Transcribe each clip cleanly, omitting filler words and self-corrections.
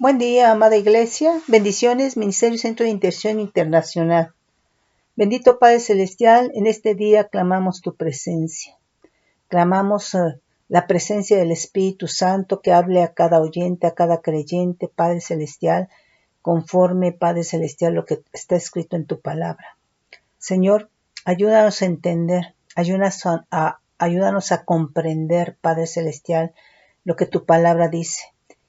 Buen día, amada Iglesia. Bendiciones, Ministerio Centro de Intercesión Internacional. Bendito Padre Celestial, en este día clamamos tu presencia. Clamamos la presencia del Espíritu Santo que hable a cada oyente, a cada creyente, Padre Celestial, conforme, Padre Celestial, lo que está escrito en tu palabra. Señor, ayúdanos a entender, ayúdanos a comprender, Padre Celestial, lo que tu palabra dice.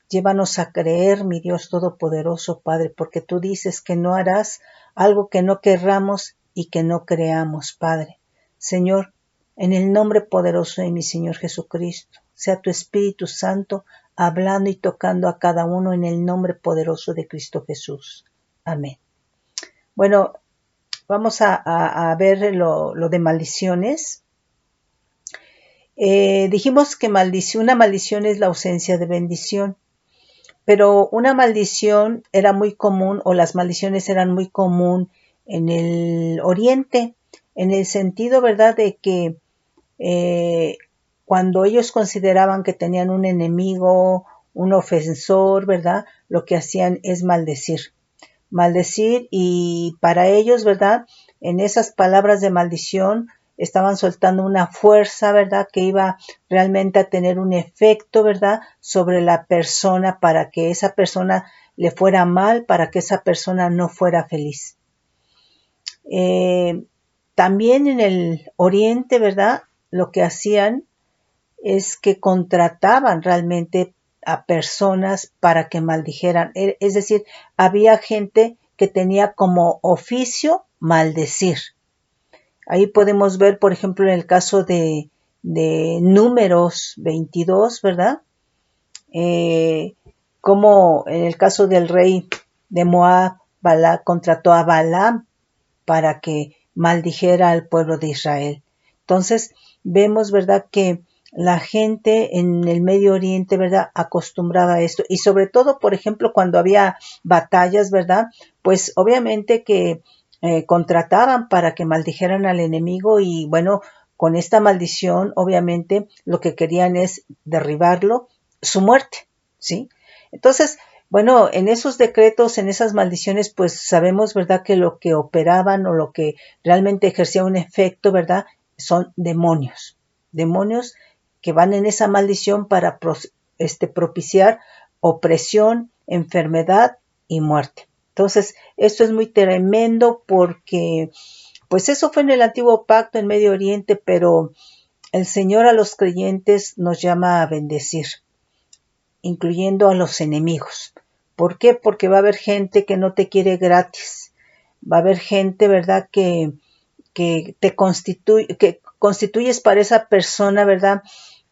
Llévanos a creer, mi Dios Todopoderoso, Padre, porque tú dices que no harás algo que no querramos y que no creamos, Padre. Señor, en el nombre poderoso de mi Señor Jesucristo, sea tu Espíritu Santo hablando y tocando a cada uno en el nombre poderoso de Cristo Jesús. Amén. Bueno, vamos a ver lo de maldiciones. Dijimos que una maldición es la ausencia de bendición. Pero una maldición era muy común, o las maldiciones eran muy común en el Oriente, en el sentido, ¿verdad?, de que cuando ellos consideraban que tenían un enemigo, un ofensor, ¿verdad?, lo que hacían es maldecir, y para ellos, ¿verdad?, en esas palabras de maldición estaban soltando una fuerza, ¿verdad?, que iba realmente a tener un efecto, ¿verdad?, sobre la persona para que esa persona le fuera mal, para que esa persona no fuera feliz. También en el Oriente, ¿verdad?, lo que hacían es que contrataban realmente a personas para que maldijeran. Es decir, había gente que tenía como oficio maldecir. Ahí podemos ver, por ejemplo, en el caso de Números 22, ¿verdad? Como en el caso del rey de Moab, Balac contrató a Balaam para que maldijera al pueblo de Israel. Entonces, vemos, ¿verdad?, que la gente en el Medio Oriente, ¿verdad?, acostumbrada a esto. Y sobre todo, por ejemplo, cuando había batallas, ¿verdad?, pues obviamente que contrataban para que maldijeran al enemigo y bueno, con esta maldición, obviamente, lo que querían es derribarlo, su muerte, ¿sí? Entonces, bueno, en esos decretos, en esas maldiciones, pues sabemos, ¿verdad?, que lo que operaban o lo que realmente ejercía un efecto, ¿verdad?, son demonios que van en esa maldición para propiciar opresión, enfermedad y muerte. Entonces, esto es muy tremendo porque, pues eso fue en el Antiguo Pacto en Medio Oriente, pero el Señor a los creyentes nos llama a bendecir, incluyendo a los enemigos. ¿Por qué? Porque va a haber gente que no te quiere gratis. Va a haber gente, ¿verdad?, que constituyes para esa persona, ¿verdad?,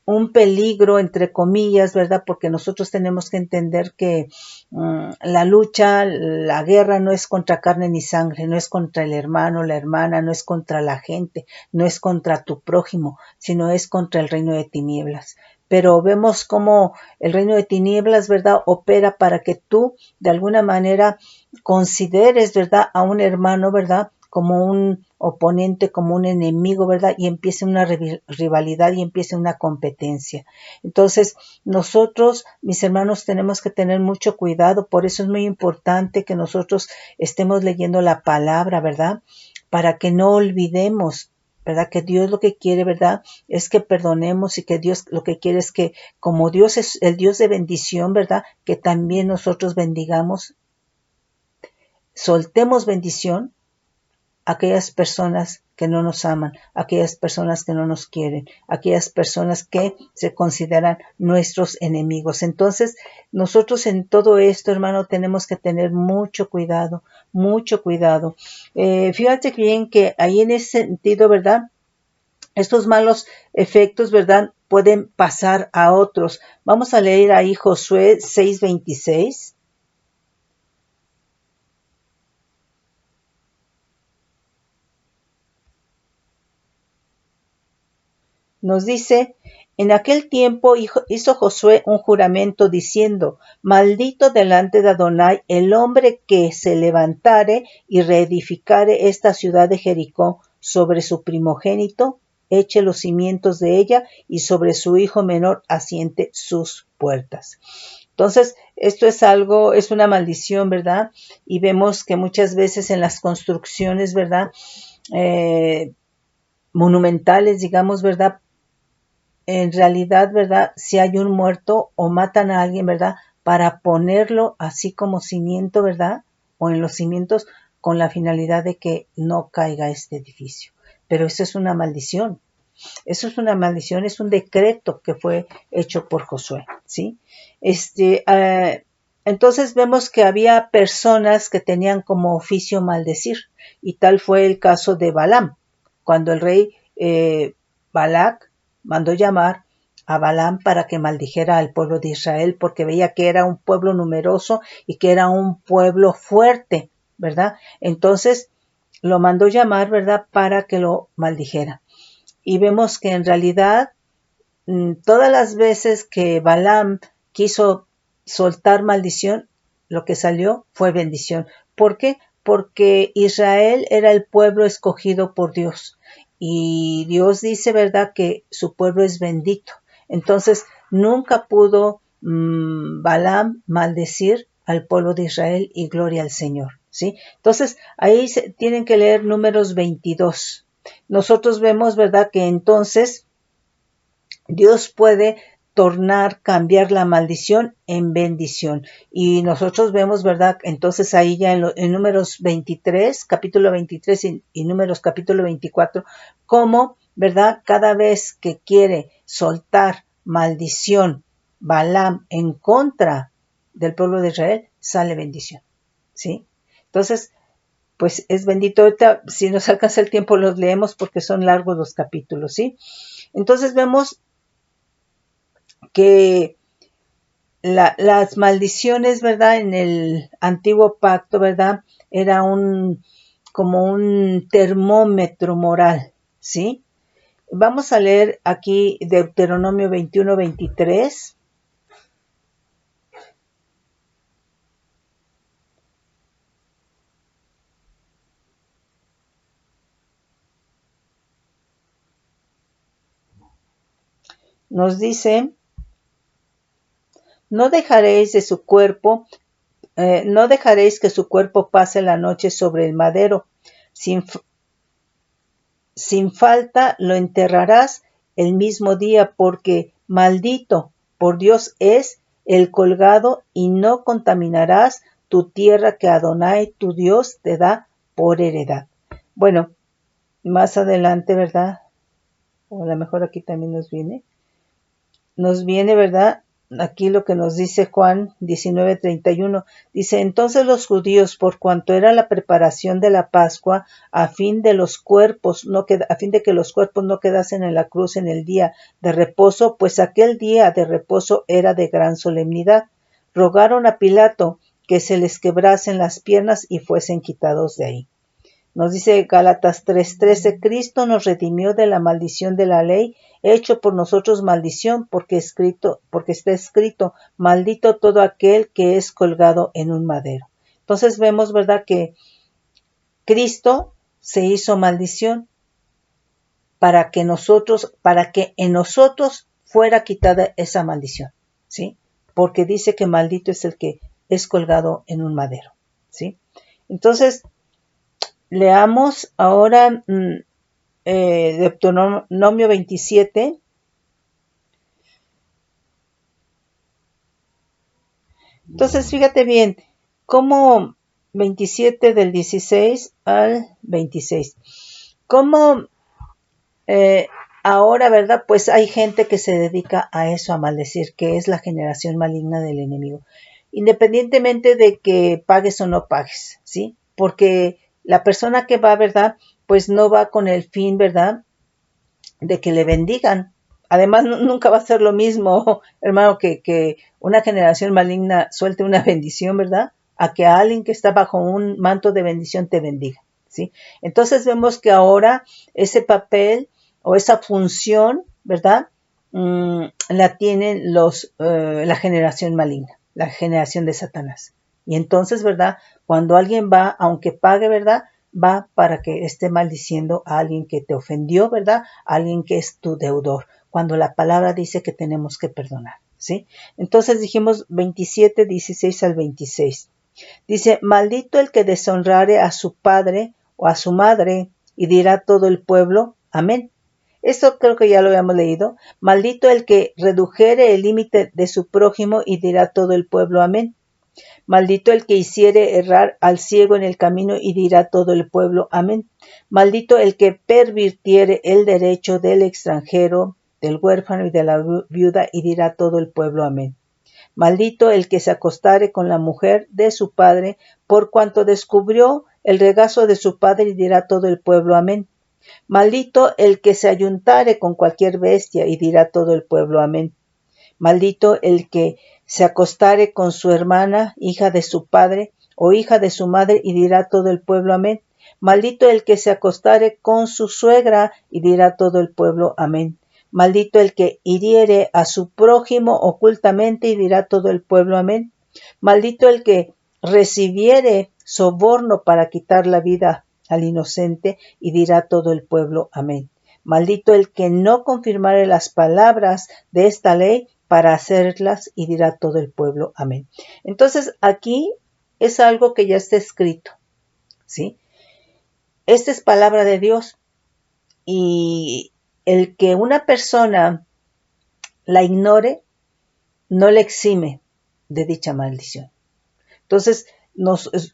un peligro, entre comillas, ¿verdad?, porque nosotros tenemos que entender que la lucha, la guerra no es contra carne ni sangre, no es contra el hermano, la hermana, no es contra la gente, no es contra tu prójimo, sino es contra el reino de tinieblas. Pero vemos cómo el reino de tinieblas, ¿verdad?, opera para que tú, de alguna manera, consideres, ¿verdad?, a un hermano, ¿verdad?, como un oponente, como un enemigo, ¿verdad?, y empiece una rivalidad y empiece una competencia. Entonces, nosotros, mis hermanos, tenemos que tener mucho cuidado, por eso es muy importante que nosotros estemos leyendo la palabra, ¿verdad?, para que no olvidemos, ¿verdad?, que Dios lo que quiere, ¿verdad?, es que perdonemos, y que Dios lo que quiere es que, como Dios es el Dios de bendición, ¿verdad?, que también nosotros bendigamos, soltemos bendición a aquellas personas que no nos aman, a aquellas personas que no nos quieren, a aquellas personas que se consideran nuestros enemigos. Entonces, nosotros en todo esto, hermano, tenemos que tener mucho cuidado, mucho cuidado. Fíjate bien que ahí en ese sentido, ¿verdad?, estos malos efectos, ¿verdad?, pueden pasar a otros. Vamos a leer ahí Josué 6:26. Nos dice: en aquel tiempo hizo Josué un juramento diciendo: maldito delante de Adonai el hombre que se levantare y reedificare esta ciudad de Jericó sobre su primogénito, eche los cimientos de ella, y sobre su hijo menor asiente sus puertas. Entonces, esto es algo, es una maldición, ¿verdad? Y vemos que muchas veces en las construcciones, ¿verdad? Monumentales, digamos, ¿verdad? En realidad, ¿verdad? Si hay un muerto o matan a alguien, ¿verdad? Para ponerlo así como cimiento, ¿verdad? O en los cimientos con la finalidad de que no caiga este edificio. Pero eso es una maldición. Eso es una maldición, es un decreto que fue hecho por Josué, ¿sí? Entonces vemos que había personas que tenían como oficio maldecir, y tal fue el caso de Balaam, cuando el rey Balac mandó llamar a Balaam para que maldijera al pueblo de Israel, porque veía que era un pueblo numeroso y que era un pueblo fuerte, ¿verdad? Entonces lo mandó llamar, ¿verdad?, para que lo maldijera. Y vemos que en realidad todas las veces que Balaam quiso soltar maldición, lo que salió fue bendición. ¿Por qué? Porque Israel era el pueblo escogido por Dios. Y Dios dice, ¿verdad?, que su pueblo es bendito. Entonces, nunca pudo Balaam maldecir al pueblo de Israel, y gloria al Señor, ¿sí? Entonces, ahí tienen que leer Números 22. Nosotros vemos, ¿verdad?, que entonces Dios puede cambiar la maldición en bendición. Y nosotros vemos, ¿verdad? Entonces ahí ya en Números 23, capítulo 23 y Números capítulo 24, cómo, ¿verdad? Cada vez que quiere soltar maldición Balaam en contra del pueblo de Israel, sale bendición, ¿sí? Entonces, pues es bendito. Ahorita, si nos alcanza el tiempo, los leemos porque son largos los capítulos, ¿sí? Entonces vemos que las maldiciones, ¿verdad?, en el antiguo pacto, ¿verdad?, era como un termómetro moral, ¿sí? Vamos a leer aquí Deuteronomio 21-23. Nos dice: no dejaréis de su cuerpo, no dejaréis que su cuerpo pase la noche sobre el madero. Sin falta lo enterrarás el mismo día, porque maldito por Dios es el colgado, y no contaminarás tu tierra que Adonai tu Dios te da por heredad. Bueno, más adelante, ¿verdad? O a lo mejor aquí también nos viene, ¿verdad? Aquí lo que nos dice Juan 19:31, dice: entonces los judíos, por cuanto era la preparación de la Pascua, a fin de que los cuerpos no quedasen en la cruz en el día de reposo, pues aquel día de reposo era de gran solemnidad, rogaron a Pilato que se les quebrasen las piernas y fuesen quitados de ahí. Nos dice Gálatas 3:13: Cristo nos redimió de la maldición de la ley, hecho por nosotros maldición, porque está escrito: maldito todo aquel que es colgado en un madero. Entonces vemos, ¿verdad?, que Cristo se hizo maldición para que en nosotros fuera quitada esa maldición, ¿sí? Porque dice que maldito es el que es colgado en un madero, ¿sí? Entonces, leamos ahora Deuteronomio 27. Entonces, fíjate bien, cómo 27 del 16 al 26. Cómo ahora, ¿verdad? Pues hay gente que se dedica a eso, a maldecir, que es la generación maligna del enemigo. Independientemente de que pagues o no pagues, ¿sí? Porque la persona que va, ¿verdad?, pues no va con el fin, ¿verdad?, de que le bendigan. Además, nunca va a ser lo mismo, hermano, que una generación maligna suelte una bendición, ¿verdad?, a que alguien que está bajo un manto de bendición te bendiga, ¿sí? Entonces vemos que ahora ese papel o esa función, ¿verdad?, la tienen la generación maligna, la generación de Satanás. Y entonces, ¿verdad?, cuando alguien va, aunque pague, ¿verdad?, va para que esté maldiciendo a alguien que te ofendió, ¿verdad?, a alguien que es tu deudor, cuando la palabra dice que tenemos que perdonar, ¿sí? Entonces dijimos 27, 16 al 26. Dice, maldito el que deshonrare a su padre o a su madre, y dirá todo el pueblo, amén. Eso creo que ya lo habíamos leído. Maldito el que redujere el límite de su prójimo, y dirá todo el pueblo, amén. Maldito el que hiciere errar al ciego en el camino, y dirá todo el pueblo, amén. Maldito el que pervirtiere el derecho del extranjero, del huérfano y de la viuda, y dirá todo el pueblo, amén. Maldito el que se acostare con la mujer de su padre, por cuanto descubrió el regazo de su padre, y dirá todo el pueblo, amén. Maldito el que se ayuntare con cualquier bestia, y dirá todo el pueblo, amén. Maldito el que se acostare con su hermana, hija de su padre, o hija de su madre, y dirá todo el pueblo, amén. Maldito el que se acostare con su suegra, y dirá todo el pueblo, amén. Maldito el que hiriere a su prójimo ocultamente, y dirá todo el pueblo, amén. Maldito el que recibiere soborno para quitar la vida al inocente, y dirá todo el pueblo, amén. Maldito el que no confirmare las palabras de esta ley para hacerlas, y dirá todo el pueblo, amén. Entonces aquí es algo que ya está escrito, ¿sí? Esta es palabra de Dios, y el que una persona la ignore no le exime de dicha maldición. Entonces,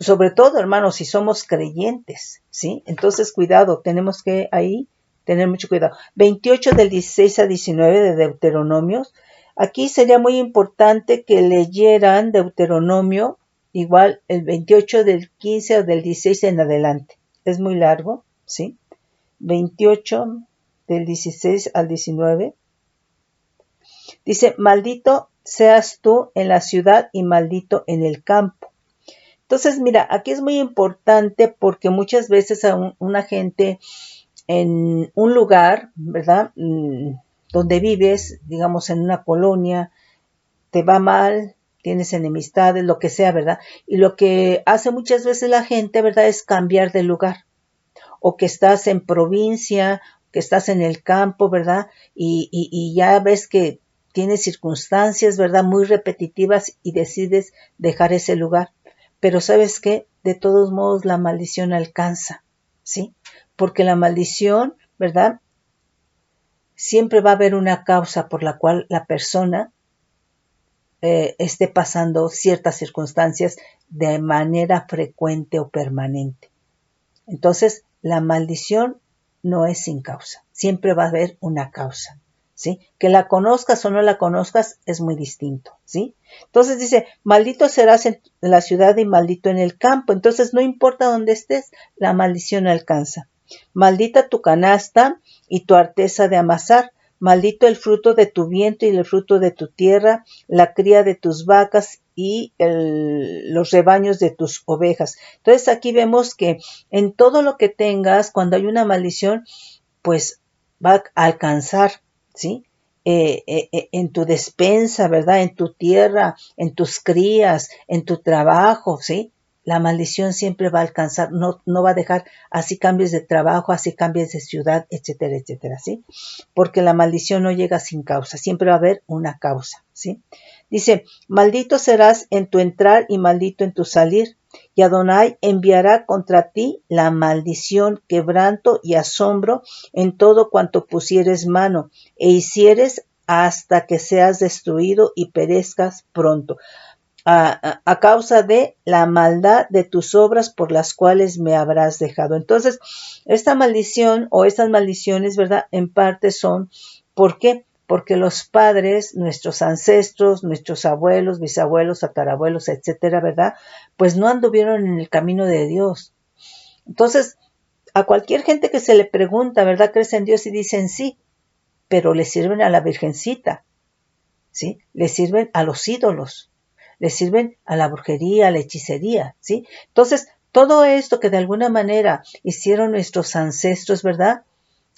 sobre todo, hermanos, si somos creyentes, ¿sí? Entonces, cuidado, tenemos que ahí tener mucho cuidado. 28 del 16 a 19 de Deuteronomios. Aquí sería muy importante que leyeran Deuteronomio, igual el 28 del 15 o del 16 en adelante. Es muy largo, ¿sí? 28 del 16 al 19. Dice, maldito seas tú en la ciudad y maldito en el campo. Entonces, mira, aquí es muy importante porque muchas veces a una gente en un lugar, ¿verdad? Donde vives, digamos en una colonia, te va mal, tienes enemistades, lo que sea, ¿verdad? Y lo que hace muchas veces la gente, ¿verdad? Es cambiar de lugar. O que estás en provincia, que estás en el campo, ¿verdad? Y ya ves que tienes circunstancias, ¿verdad? Muy repetitivas y decides dejar ese lugar. Pero ¿sabes qué? De todos modos la maldición alcanza, ¿sí? Porque la maldición, ¿verdad? Siempre va a haber una causa por la cual la persona esté pasando ciertas circunstancias de manera frecuente o permanente. Entonces, la maldición no es sin causa. Siempre va a haber una causa, ¿sí? Que la conozcas o no la conozcas es muy distinto, ¿sí? Entonces dice, maldito serás en la ciudad y maldito en el campo. Entonces, no importa dónde estés, la maldición alcanza. Maldita tu canasta y tu arteza de amasar. Maldito el fruto de tu vientre y el fruto de tu tierra, la cría de tus vacas y los rebaños de tus ovejas. Entonces aquí vemos que en todo lo que tengas, cuando hay una maldición, pues va a alcanzar, ¿sí? En tu despensa, ¿verdad? En tu tierra, en tus crías, en tu trabajo, ¿sí? La maldición siempre va a alcanzar, no va a dejar, así cambies de trabajo, así cambies de ciudad, etcétera, etcétera, ¿sí? Porque la maldición no llega sin causa, siempre va a haber una causa, ¿sí? Dice, maldito serás en tu entrar y maldito en tu salir, y Adonai enviará contra ti la maldición, quebranto y asombro en todo cuanto pusieres mano, e hicieres hasta que seas destruido y perezcas pronto, a causa de la maldad de tus obras por las cuales me habrás dejado. Entonces, esta maldición o estas maldiciones, ¿verdad? En parte son, ¿por qué? Porque los padres, nuestros ancestros, nuestros abuelos, bisabuelos, tatarabuelos, etcétera, ¿verdad? Pues no anduvieron en el camino de Dios. Entonces, a cualquier gente que se le pregunta, ¿verdad? ¿Crees en Dios? Y dicen sí, pero le sirven a la Virgencita, ¿sí? Le sirven a los ídolos, le sirven a la brujería, a la hechicería, ¿sí? Entonces, todo esto que de alguna manera hicieron nuestros ancestros, ¿verdad?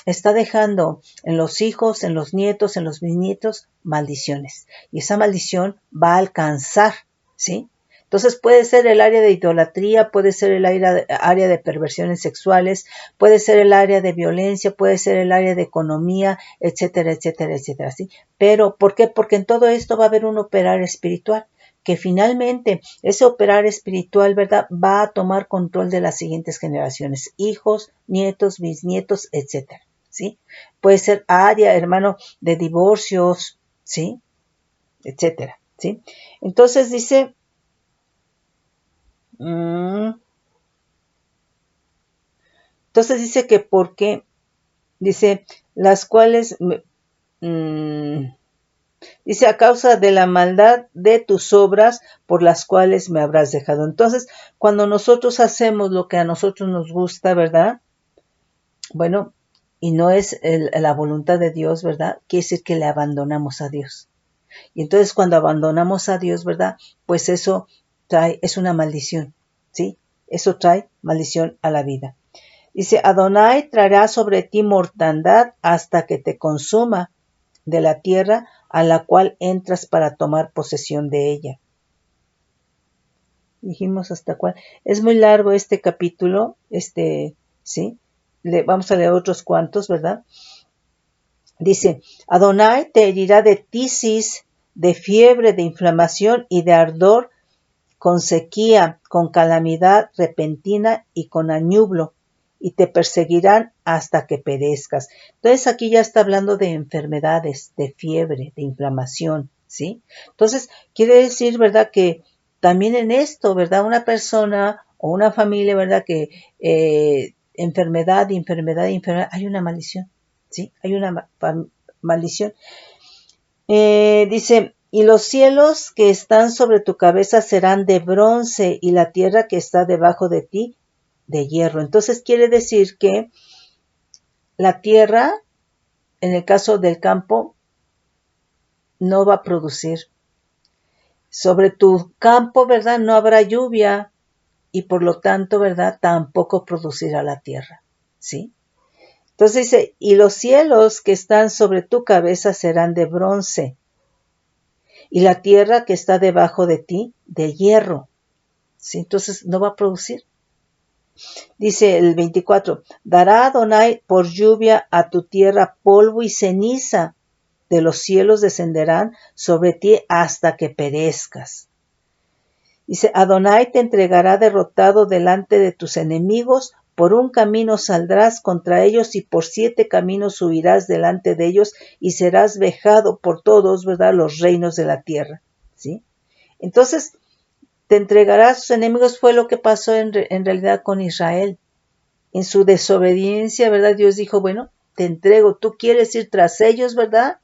Está dejando en los hijos, en los nietos, en los bisnietos, maldiciones. Y esa maldición va a alcanzar, ¿sí? Entonces puede ser el área de idolatría, puede ser el área de perversiones sexuales, puede ser el área de violencia, puede ser el área de economía, etcétera, etcétera, etcétera, ¿sí? Pero, ¿por qué? Porque en todo esto va a haber un operar espiritual, que finalmente ese operar espiritual, ¿verdad?, va a tomar control de las siguientes generaciones, hijos, nietos, bisnietos, etcétera, ¿sí? Puede ser área, hermano, de divorcios, ¿sí? Etcétera, ¿sí? Entonces dice, que porque, dice, las cuales, dice, a causa de la maldad de tus obras por las cuales me habrás dejado. Entonces, cuando nosotros hacemos lo que a nosotros nos gusta, ¿verdad? Bueno, y no es la voluntad de Dios, ¿verdad? Quiere decir que le abandonamos a Dios. Y entonces cuando abandonamos a Dios, ¿verdad? Pues eso es una maldición, ¿sí? Eso trae maldición a la vida. Dice, Adonai traerá sobre ti mortandad hasta que te consuma de la tierra a la cual entras para tomar posesión de ella. Dijimos hasta cuál. Es muy largo este capítulo, ¿sí? Vamos a leer otros cuantos, ¿verdad? Dice, Adonai te herirá de tisis, de fiebre, de inflamación y de ardor, con sequía, con calamidad repentina y con añublo, y te perseguirán hasta que perezcas. Entonces aquí ya está hablando de enfermedades, de fiebre, de inflamación, ¿sí? Entonces quiere decir, ¿verdad?, que también en esto, ¿verdad?, una persona o una familia, ¿verdad?, que enfermedad, hay una maldición, ¿sí? Hay una maldición. Dice, y los cielos que están sobre tu cabeza serán de bronce y la tierra que está debajo de ti de hierro. Entonces quiere decir que la tierra, en el caso del campo, no va a producir. Sobre tu campo, ¿verdad?, no habrá lluvia y por lo tanto, ¿verdad?, tampoco producirá la tierra, ¿sí? Entonces dice, y los cielos que están sobre tu cabeza serán de bronce y la tierra que está debajo de ti de hierro, ¿sí? Entonces no va a producir. Dice el 24, dará Adonai por lluvia a tu tierra polvo y ceniza, de los cielos descenderán sobre ti hasta que perezcas. Dice, Adonai te entregará derrotado delante de tus enemigos, por un camino saldrás contra ellos y por 7 caminos huirás delante de ellos y serás vejado por todos, ¿verdad?, los reinos de la tierra, ¿sí? Entonces, te entregará a sus enemigos, fue lo que pasó en realidad con Israel. En su desobediencia, ¿verdad?, Dios dijo, bueno, te entrego, tú quieres ir tras ellos, ¿verdad?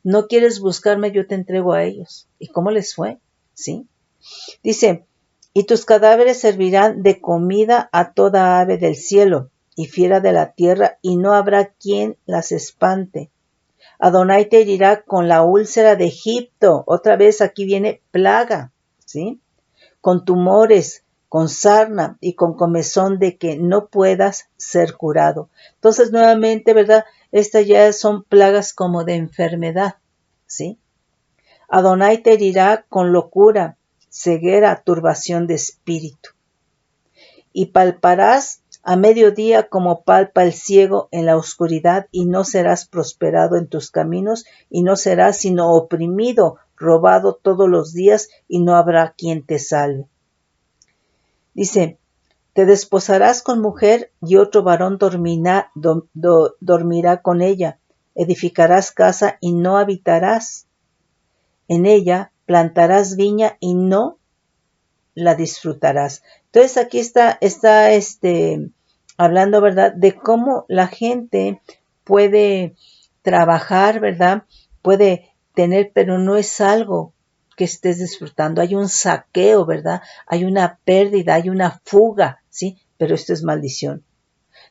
No quieres buscarme, yo te entrego a ellos. ¿Y cómo les fue? ¿Sí? Dice, y tus cadáveres servirán de comida a toda ave del cielo y fiera de la tierra, y no habrá quien las espante. Adonai te herirá con la úlcera de Egipto. Otra vez aquí viene plaga, ¿sí? Con tumores, con sarna y con comezón de que no puedas ser curado. Entonces, nuevamente, ¿verdad? Estas ya son plagas como de enfermedad, ¿sí? Adonai te herirá con locura, ceguera, turbación de espíritu. Y palparás a mediodía como palpa el ciego en la oscuridad, y no serás prosperado en tus caminos, y no serás sino oprimido, robado todos los días, y no habrá quien te salve. Dice, te desposarás con mujer y otro varón dormirá con ella. Edificarás casa y no habitarás. En ella plantarás viña y no la disfrutarás. Entonces aquí está hablando, ¿verdad?, de cómo la gente puede trabajar, ¿verdad? Puede tener, pero no es algo que estés disfrutando. Hay un saqueo, ¿verdad? Hay una pérdida, hay una fuga, ¿sí? Pero esto es maldición.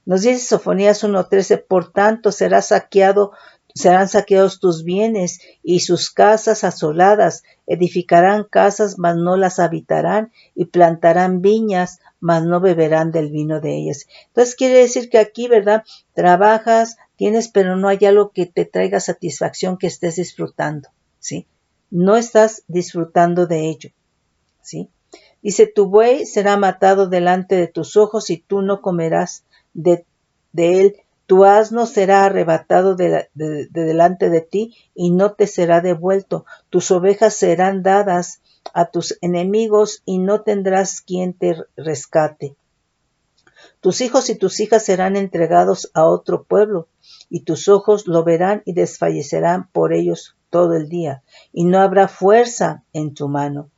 Nos dice Sofonías 1:13, por tanto serán saqueados tus bienes y sus casas asoladas. Edificarán casas, mas no las habitarán, y plantarán viñas, mas no beberán del vino de ellas. Entonces quiere decir que aquí, ¿verdad?, trabajas, tienes, pero no hay algo que te traiga satisfacción, que estés disfrutando, ¿sí? No estás disfrutando de ello, ¿sí? Dice, tu buey será matado delante de tus ojos y tú no comerás de él. Tu asno será arrebatado de delante de ti y no te será devuelto. Tus ovejas serán dadas a tus enemigos y no tendrás quien te rescate. Tus hijos y tus hijas serán entregados a otro pueblo, y tus ojos lo verán y desfallecerán por ellos todo el día, y no habrá fuerza en tu mano.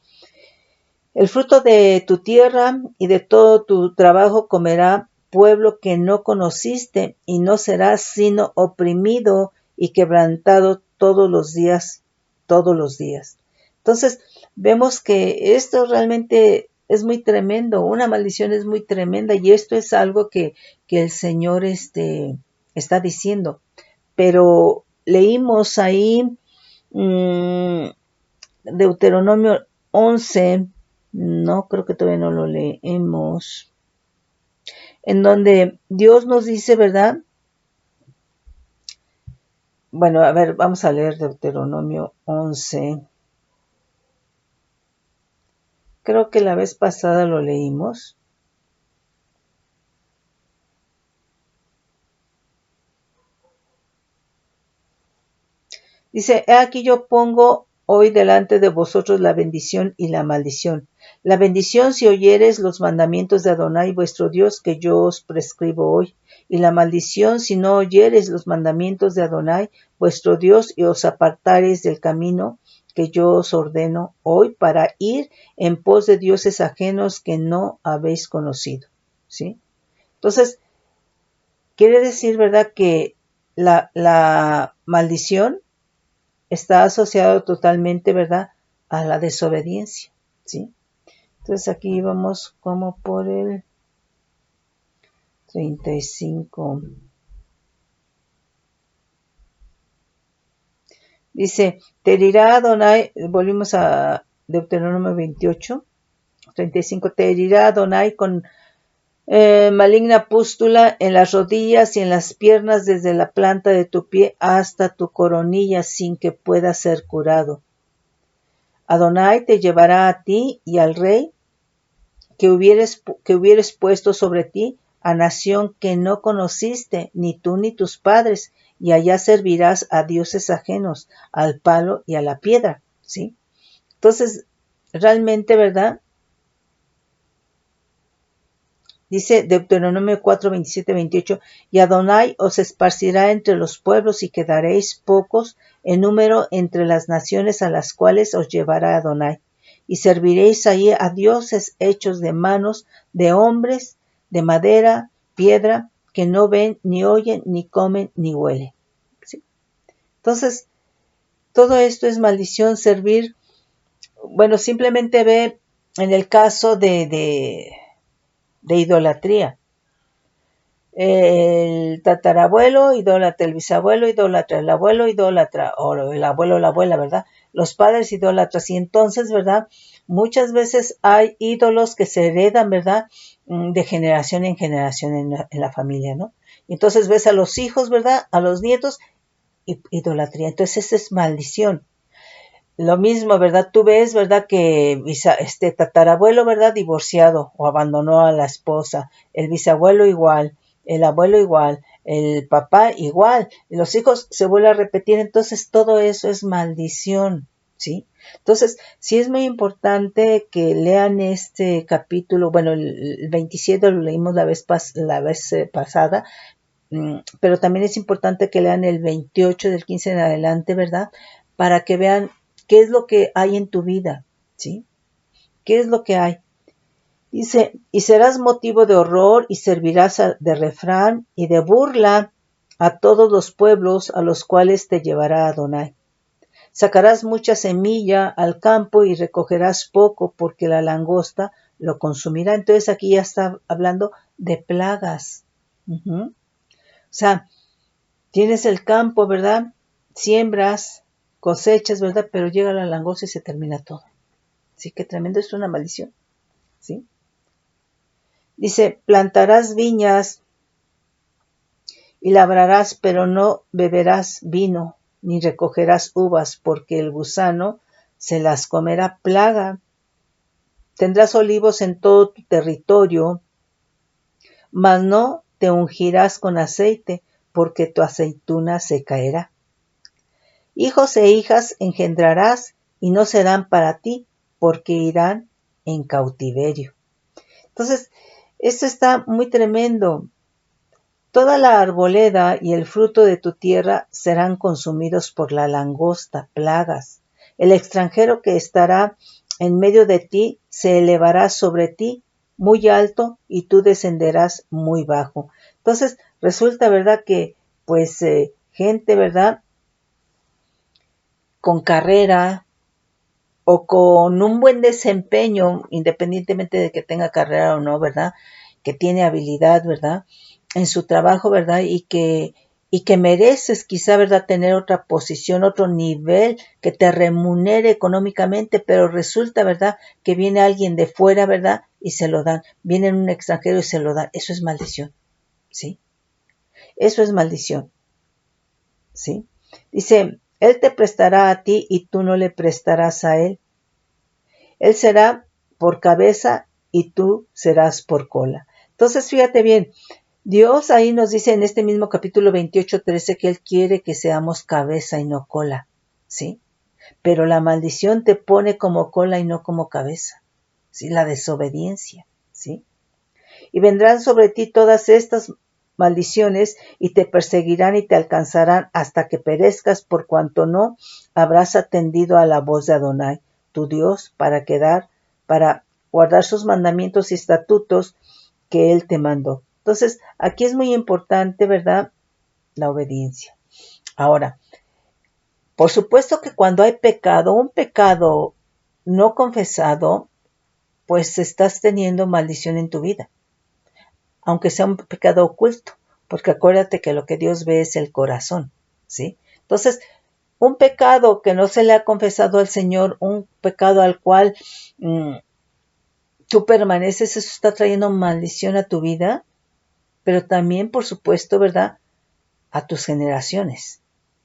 El fruto de tu tierra y de todo tu trabajo comerá pueblo que no conociste, y no serás sino oprimido y quebrantado todos los días, todos los días. Entonces, vemos que esto realmente es muy tremendo, una maldición es muy tremenda, y esto es algo que el Señor está diciendo. Pero leímos ahí Deuteronomio 11, no, creo que todavía no lo leemos, en donde Dios nos dice, ¿verdad? Bueno, a ver, vamos a leer Deuteronomio 11. Creo que la vez pasada lo leímos. Dice, he aquí yo pongo hoy delante de vosotros la bendición y la maldición. La bendición si oyereis los mandamientos de Adonai vuestro Dios que yo os prescribo hoy, y la maldición si no oyereis los mandamientos de Adonai vuestro Dios y os apartareis del camino que yo os ordeno hoy para ir en pos de dioses ajenos que no habéis conocido. ¿Sí? Entonces, quiere decir, ¿verdad?, que la maldición está asociado totalmente, ¿verdad?, a la desobediencia, ¿sí? Entonces aquí vamos como por el 35. Dice, te herirá Adonai, volvimos a Deuteronomio 28, 35, te herirá Adonai con maligna pústula en las rodillas y en las piernas desde la planta de tu pie hasta tu coronilla sin que pueda ser curado. Adonai te llevará a ti y al rey que hubieres puesto sobre ti a nación que no conociste, ni tú ni tus padres, y allá servirás a dioses ajenos, al palo y a la piedra, ¿sí? Entonces, realmente, ¿verdad? Dice Deuteronomio 4, 27, 28, y Adonai os esparcirá entre los pueblos y quedaréis pocos en número entre las naciones a las cuales os llevará Adonai. Y serviréis ahí a dioses hechos de manos de hombres, de madera, piedra, que no ven, ni oyen, ni comen, ni huelen. ¿Sí? Entonces, todo esto es maldición, servir. Bueno, simplemente ve en el caso de idolatría. El tatarabuelo idólatra, el bisabuelo idólatra, el abuelo idólatra, o el abuelo o la abuela, ¿verdad? Los padres idólatras. Y entonces, ¿verdad? Muchas veces hay ídolos que se heredan, ¿verdad? De generación en generación en la familia, ¿no? Y entonces ves a los hijos, ¿verdad? A los nietos, idolatría. Entonces esa es maldición. Lo mismo, ¿verdad? Tú ves, ¿verdad? Que este tatarabuelo, ¿verdad? Divorciado o abandonó a la esposa. El bisabuelo igual, el abuelo igual, el papá igual. Y los hijos se vuelven a repetir. Entonces todo eso es maldición, ¿sí? Entonces sí es muy importante que lean este capítulo. Bueno, el 27 lo leímos la vez pasada. Pero también es importante que lean el 28 del 15 en adelante, ¿verdad? Para que vean qué es lo que hay en tu vida, ¿sí? ¿Qué es lo que hay? Dice, y serás motivo de horror y servirás de refrán y de burla a todos los pueblos a los cuales te llevará Adonai. Sacarás mucha semilla al campo y recogerás poco porque la langosta lo consumirá. Entonces aquí ya está hablando de plagas. O sea, tienes el campo, ¿verdad? Siembras, cosechas, ¿verdad? Pero llega la langosta y se termina todo. Sí, que tremendo, es una maldición. ¿Sí? Dice, plantarás viñas y labrarás, pero no beberás vino, ni recogerás uvas, porque el gusano se las comerá plaga. Tendrás olivos en todo tu territorio, mas no te ungirás con aceite, porque tu aceituna se caerá. Hijos e hijas engendrarás, y no serán para ti, porque irán en cautiverio. Entonces, esto está muy tremendo. Toda la arboleda y el fruto de tu tierra serán consumidos por la langosta, plagas. El extranjero que estará en medio de ti se elevará sobre ti muy alto y tú descenderás muy bajo. Entonces, resulta, ¿verdad? Que, pues, gente, ¿verdad? Con carrera o con un buen desempeño, independientemente de que tenga carrera o no, ¿verdad? Que tiene habilidad, ¿verdad? En su trabajo, ¿verdad? Y que mereces quizá, ¿verdad? Tener otra posición, otro nivel que te remunere económicamente, pero resulta, ¿verdad? Que viene alguien de fuera, ¿verdad? Y se lo dan. Viene un extranjero y se lo dan. Eso es maldición, ¿sí? Eso es maldición, ¿sí? Dice, Él te prestará a ti y tú no le prestarás a Él. Él será por cabeza y tú serás por cola. Entonces, fíjate bien, Dios ahí nos dice en este mismo capítulo 28:13 que Él quiere que seamos cabeza y no cola, ¿sí? Pero la maldición te pone como cola y no como cabeza, ¿sí? La desobediencia, ¿sí? Y vendrán sobre ti todas estas maldiciones y te perseguirán y te alcanzarán hasta que perezcas por cuanto no habrás atendido a la voz de Adonai, tu Dios, para guardar sus mandamientos y estatutos que Él te mandó. Entonces, aquí es muy importante, ¿verdad? La obediencia. Ahora, por supuesto que cuando hay pecado, un pecado no confesado, pues estás teniendo maldición en tu vida, aunque sea un pecado oculto, porque acuérdate que lo que Dios ve es el corazón, ¿sí? Entonces, un pecado que no se le ha confesado al Señor, un pecado al cual tú permaneces, eso está trayendo maldición a tu vida, pero también, por supuesto, ¿verdad? A tus generaciones,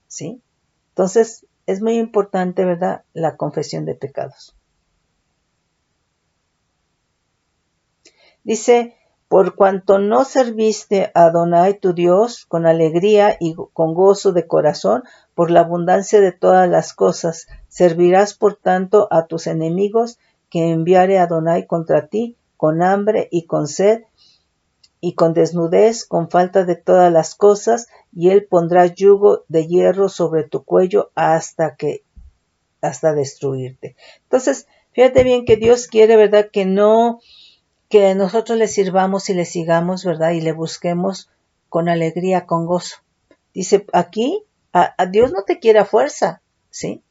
¿sí? Entonces, es muy importante, ¿verdad? La confesión de pecados. Dice, por cuanto no serviste a Adonai tu Dios con alegría y con gozo de corazón, por la abundancia de todas las cosas, servirás por tanto a tus enemigos que enviare Adonai contra ti, con hambre y con sed, y con desnudez, con falta de todas las cosas, y él pondrá yugo de hierro sobre tu cuello hasta destruirte. Entonces, fíjate bien que Dios quiere, ¿verdad? Que nosotros le sirvamos y le sigamos, ¿verdad? Y le busquemos con alegría, con gozo. Dice aquí, a Dios no te quiere a fuerza, ¿sí?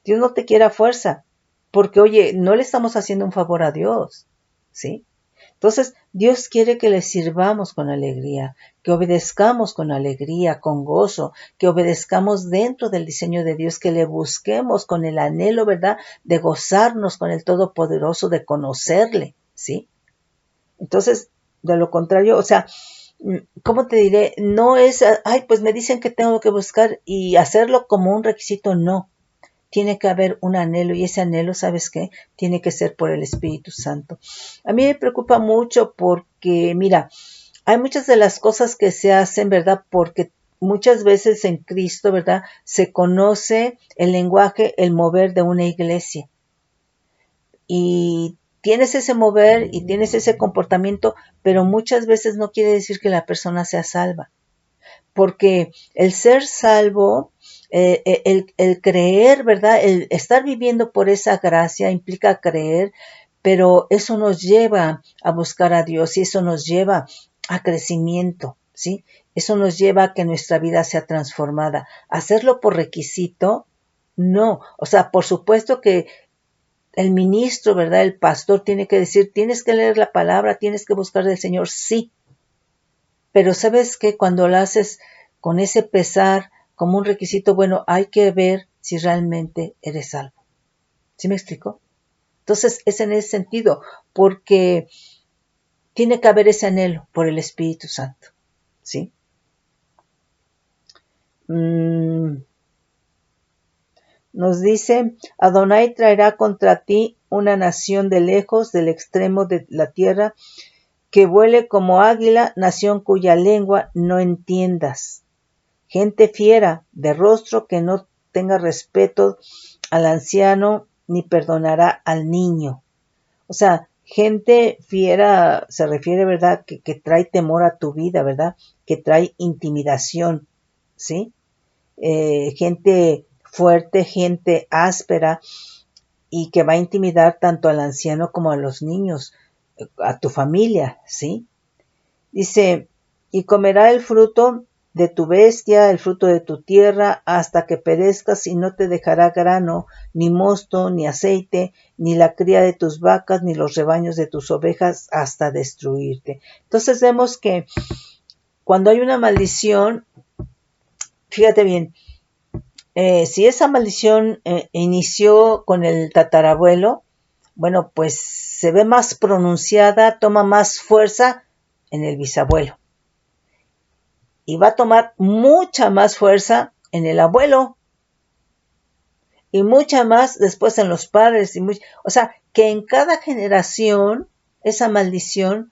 Dios no te quiere a fuerza, porque oye, no le estamos haciendo un favor a Dios, ¿sí? Entonces, Dios quiere que le sirvamos con alegría, que obedezcamos con alegría, con gozo, que obedezcamos dentro del diseño de Dios, que le busquemos con el anhelo, ¿verdad?, de gozarnos con el Todopoderoso, de conocerle, ¿sí? Entonces, de lo contrario, o sea, ¿cómo te diré? No es, ay, pues me dicen que tengo que buscar y hacerlo como un requisito, no. Tiene que haber un anhelo y ese anhelo, ¿sabes qué? Tiene que ser por el Espíritu Santo. A mí me preocupa mucho porque, mira, hay muchas de las cosas que se hacen, ¿verdad? Porque muchas veces en Cristo, ¿verdad? Se conoce el lenguaje, el mover de una iglesia. Y tienes ese mover y tienes ese comportamiento, pero muchas veces no quiere decir que la persona sea salva. Porque el ser salvo, el creer, ¿verdad? El estar viviendo por esa gracia implica creer, pero eso nos lleva a buscar a Dios y eso nos lleva a crecimiento, ¿sí? Eso nos lleva a que nuestra vida sea transformada. Hacerlo por requisito, no. O sea, por supuesto que el ministro, ¿verdad? El pastor tiene que decir, tienes que leer la palabra, tienes que buscar del Señor, sí. Pero ¿sabes qué? Cuando lo haces con ese pesar, como un requisito, bueno, hay que ver si realmente eres salvo. ¿Sí me explico? Entonces, es en ese sentido, porque tiene que haber ese anhelo por el Espíritu Santo. ¿Sí? Nos dice, Adonai traerá contra ti una nación de lejos, del extremo de la tierra, que vuele como águila, nación cuya lengua no entiendas. Gente fiera, de rostro que no tenga respeto al anciano, ni perdonará al niño. O sea, gente fiera se refiere, ¿verdad? Que trae temor a tu vida, ¿verdad? Que trae intimidación, ¿sí? Gente fuerte, gente áspera y que va a intimidar tanto al anciano como a los niños, a tu familia, ¿sí? Dice, y comerá el fruto de tu bestia, el fruto de tu tierra, hasta que perezcas y no te dejará grano, ni mosto, ni aceite, ni la cría de tus vacas, ni los rebaños de tus ovejas, hasta destruirte. Entonces vemos que cuando hay una maldición, fíjate bien, si esa maldición inició con el tatarabuelo, bueno, pues se ve más pronunciada, toma más fuerza en el bisabuelo. Y va a tomar mucha más fuerza en el abuelo. Y mucha más después en los padres. O sea, que en cada generación, esa maldición,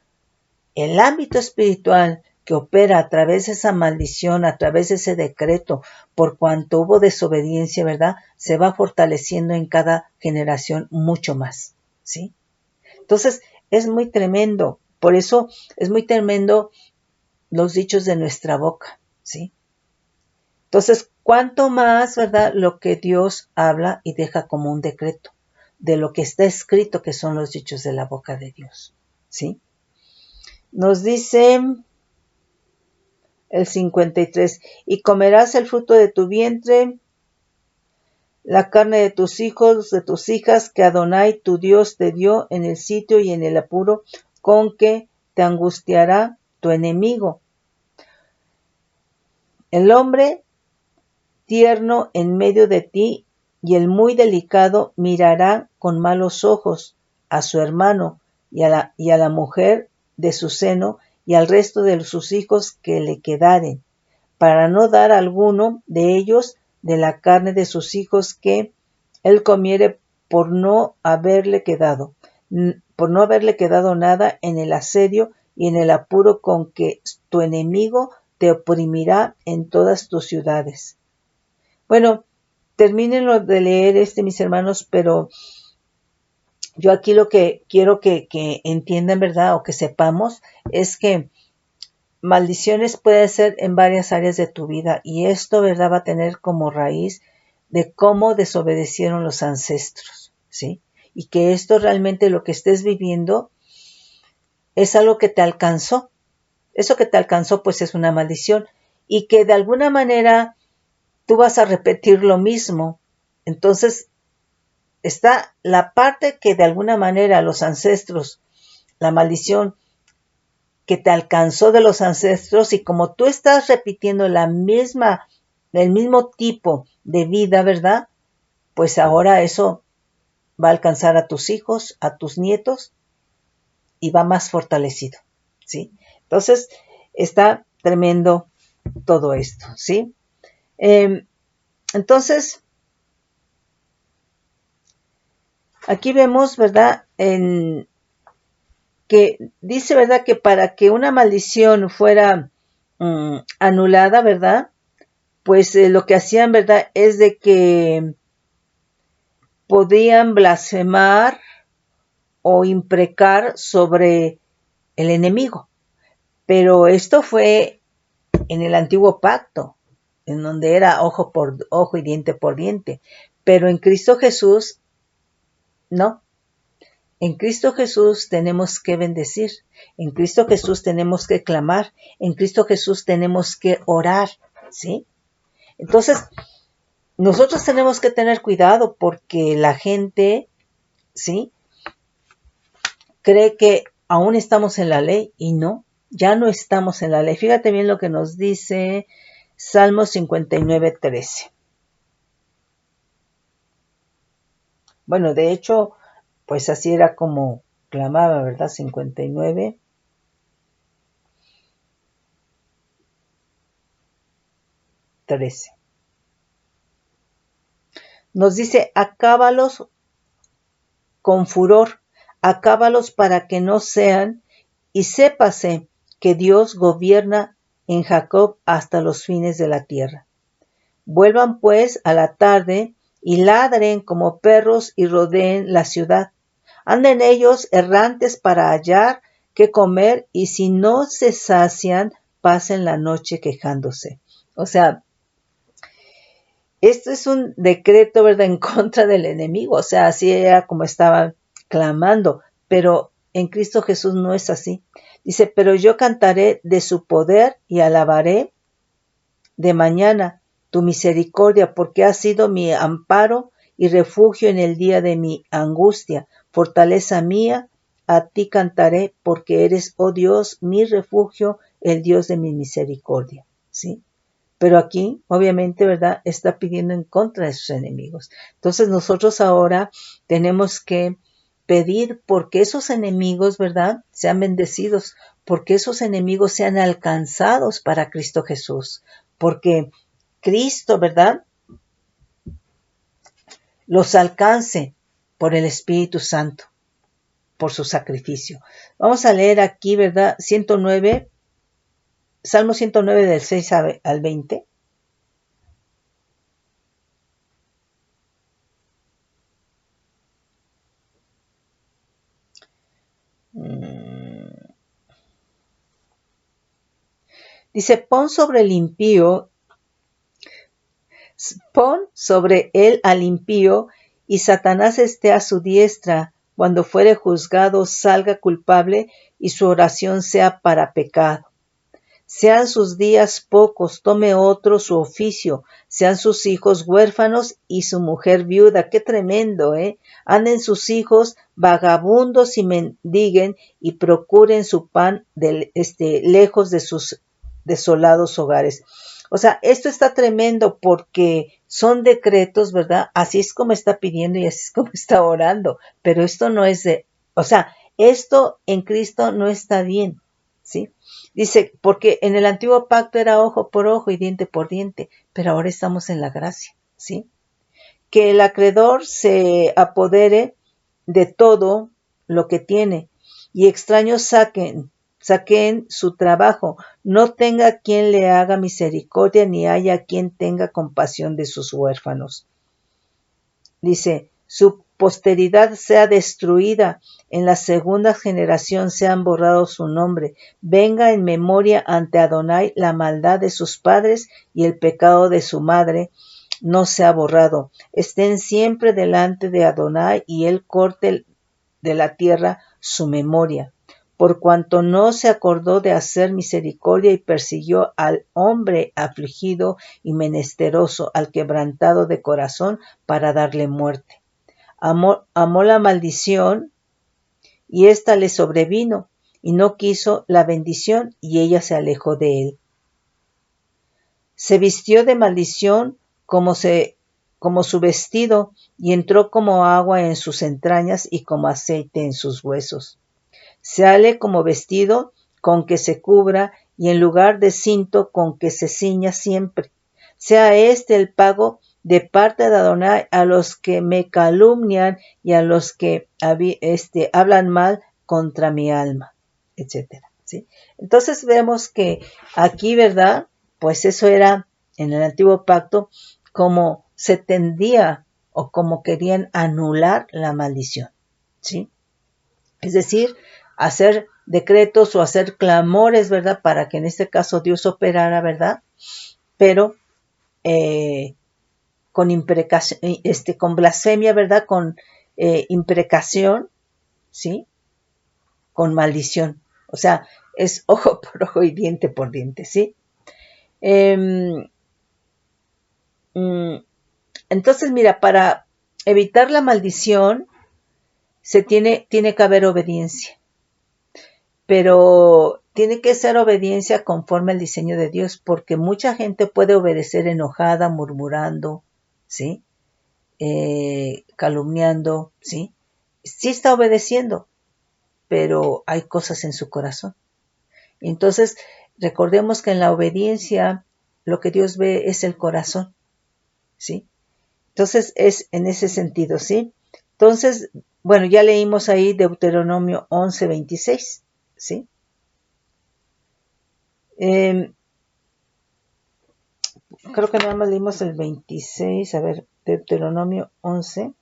el ámbito espiritual que opera a través de esa maldición, a través de ese decreto, por cuanto hubo desobediencia, ¿verdad? Se va fortaleciendo en cada generación mucho más, ¿sí? Entonces, es muy tremendo. Por eso es muy tremendo los dichos de nuestra boca, ¿sí? Entonces, ¿cuánto más, verdad? Lo que Dios habla y deja como un decreto de lo que está escrito, que son los dichos de la boca de Dios, ¿sí? Nos dice el 53, y comerás el fruto de tu vientre, la carne de tus hijos, de tus hijas, que Adonai tu Dios te dio en el sitio y en el apuro con que te angustiará tu enemigo. El hombre tierno en medio de ti y el muy delicado mirará con malos ojos a su hermano y a la mujer de su seno y al resto de sus hijos que le quedaren, para no dar a alguno de ellos de la carne de sus hijos que él comiere por no haberle quedado nada en el asedio y en el apuro con que tu enemigo te oprimirá en todas tus ciudades. Bueno, termínenlo de leer mis hermanos, pero yo aquí lo que quiero que entiendan, ¿verdad? O que sepamos, es que maldiciones pueden ser en varias áreas de tu vida y esto, ¿verdad? Va a tener como raíz de cómo desobedecieron los ancestros, ¿sí? Y que esto realmente lo que estés viviendo es algo que te alcanzó. Eso que te alcanzó pues es una maldición y que de alguna manera tú vas a repetir lo mismo. Entonces está la parte que de alguna manera los ancestros, la maldición que te alcanzó de los ancestros y como tú estás repitiendo el mismo tipo de vida, ¿verdad? Pues ahora eso va a alcanzar a tus hijos, a tus nietos y va más fortalecido, ¿sí? Entonces está tremendo todo esto, ¿sí? Entonces, aquí vemos, ¿verdad? Que dice, ¿verdad? Que para que una maldición fuera anulada, ¿verdad? Pues lo que hacían, ¿verdad? Es de que podían blasfemar o imprecar sobre el enemigo. Pero esto fue en el antiguo pacto, en donde era ojo por ojo y diente por diente. Pero en Cristo Jesús, no. En Cristo Jesús tenemos que bendecir, en Cristo Jesús tenemos que clamar, en Cristo Jesús tenemos que orar, ¿sí? Entonces, nosotros tenemos que tener cuidado porque la gente, ¿sí? Cree que aún estamos en la ley y no, ya no estamos en la ley. Fíjate bien lo que nos dice Salmo 59:13. Bueno, de hecho, pues así era como clamaba, ¿verdad? 59:13. Nos dice, acábalos con furor, acábalos para que no sean, y sépase que Dios gobierna en Jacob hasta los fines de la tierra. Vuelvan pues a la tarde y ladren como perros y rodeen la ciudad. Anden ellos errantes para hallar qué comer, y si no se sacian, pasen la noche quejándose. O sea, esto es un decreto, ¿verdad?, en contra del enemigo. O sea, así era como estaban clamando. Pero en Cristo Jesús no es así. Dice, pero yo cantaré de su poder y alabaré de mañana tu misericordia, porque has sido mi amparo y refugio en el día de mi angustia. Fortaleza mía, a ti cantaré, porque eres, oh Dios, mi refugio, el Dios de mi misericordia. ¿Sí? Pero aquí, obviamente, ¿verdad?, está pidiendo en contra de sus enemigos. Entonces nosotros ahora tenemos que pedir porque esos enemigos, ¿verdad?, sean bendecidos, porque esos enemigos sean alcanzados para Cristo Jesús, porque Cristo, ¿verdad?, los alcance por el Espíritu Santo, por su sacrificio. Vamos a leer aquí, ¿verdad?, Salmo 109 del 6 al 20. Dice, pon sobre él al impío, y Satanás esté a su diestra. Cuando fuere juzgado, salga culpable, y su oración sea para pecado. Sean sus días pocos, tome otro su oficio, sean sus hijos huérfanos y su mujer viuda. Qué tremendo, ¿eh? Anden sus hijos vagabundos y mendiguen, y procuren su pan lejos de sus desolados hogares. O sea, esto está tremendo porque son decretos, ¿verdad? Así es como está pidiendo y así es como está orando, pero esto no es o sea, esto en Cristo no está bien, ¿sí? Dice, porque en el antiguo pacto era ojo por ojo y diente por diente, pero ahora estamos en la gracia, ¿sí? Que el acreedor se apodere de todo lo que tiene, y extraños saquen su trabajo, no tenga quien le haga misericordia, ni haya quien tenga compasión de sus huérfanos. Dice, su posteridad sea destruida, en la segunda generación sean borrados su nombre. Venga en memoria ante Adonai la maldad de sus padres, y el pecado de su madre no sea borrado. Estén siempre delante de Adonai, y él corte de la tierra su memoria. Por cuanto no se acordó de hacer misericordia, y persiguió al hombre afligido y menesteroso, al quebrantado de corazón, para darle muerte. Amó la maldición, y ésta le sobrevino, y no quiso la bendición, y ella se alejó de él. Se vistió de maldición como su vestido, y entró como agua en sus entrañas y como aceite en sus huesos. Seale como vestido con que se cubra, y en lugar de cinto con que se ciña siempre. Sea este el pago de parte de Adonai a los que me calumnian y a los que hablan mal contra mi alma, etcétera, ¿sí? Entonces vemos que aquí, ¿verdad?, pues eso era en el antiguo pacto, como se tendía o como querían anular la maldición, ¿sí? Es decir, hacer decretos o hacer clamores, ¿verdad?, para que en este caso Dios operara, ¿verdad?, pero con imprecación, con blasfemia, ¿verdad?, con imprecación, ¿sí?, con maldición. O sea, es ojo por ojo y diente por diente, ¿sí? Entonces, mira, para evitar la maldición tiene que haber obediencia, pero tiene que ser obediencia conforme al diseño de Dios, porque mucha gente puede obedecer enojada, murmurando, ¿sí?, calumniando, ¿sí? Sí está obedeciendo, pero hay cosas en su corazón. Entonces, recordemos que en la obediencia lo que Dios ve es el corazón, ¿sí? Entonces, es en ese sentido, ¿sí? Entonces, bueno, ya leímos ahí Deuteronomio 11:26, ¿sí? Creo que nada más leímos el 26, a ver, Deuteronomio 11.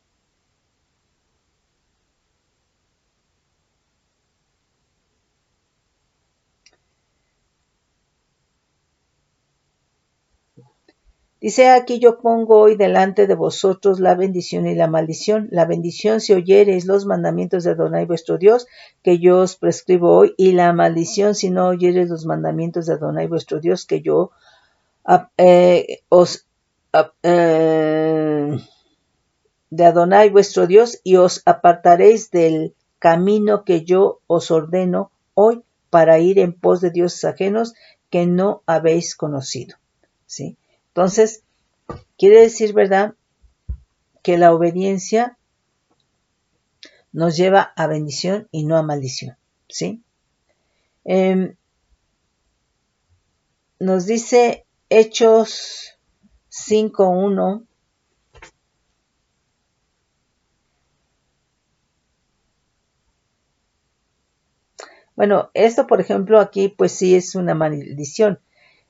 Dice: aquí yo pongo hoy delante de vosotros la bendición y la maldición. La bendición si oyereis los mandamientos de Adonai vuestro Dios, que yo os prescribo hoy, y la maldición si no oyereis los mandamientos de Adonai vuestro Dios, que yo de Adonai vuestro Dios, y os apartaréis del camino que yo os ordeno hoy para ir en pos de dioses ajenos que no habéis conocido. ¿Sí? Entonces, quiere decir, ¿verdad?, que la obediencia nos lleva a bendición y no a maldición. ¿Sí? Nos dice Hechos 5:1. Bueno, esto, por ejemplo, aquí pues sí es una maldición,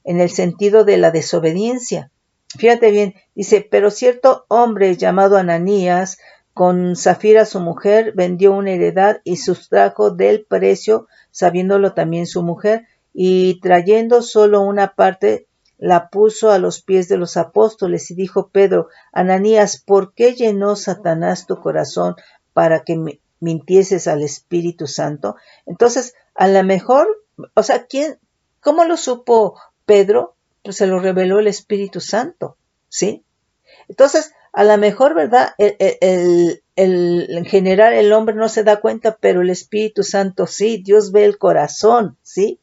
en el sentido de la desobediencia. Fíjate bien, dice: pero cierto hombre llamado Ananías, con Zafira su mujer, vendió una heredad y sustrajo del precio, sabiéndolo también su mujer, y trayendo solo una parte, la puso a los pies de los apóstoles, y dijo Pedro: Ananías, ¿por qué llenó Satanás tu corazón para que mintieses al Espíritu Santo? Entonces, a lo mejor, o sea, ¿cómo lo supo Pedro? Pues se lo reveló el Espíritu Santo, ¿sí? Entonces, a lo mejor, ¿verdad? En general el hombre no se da cuenta, pero el Espíritu Santo sí, Dios ve el corazón, ¿sí?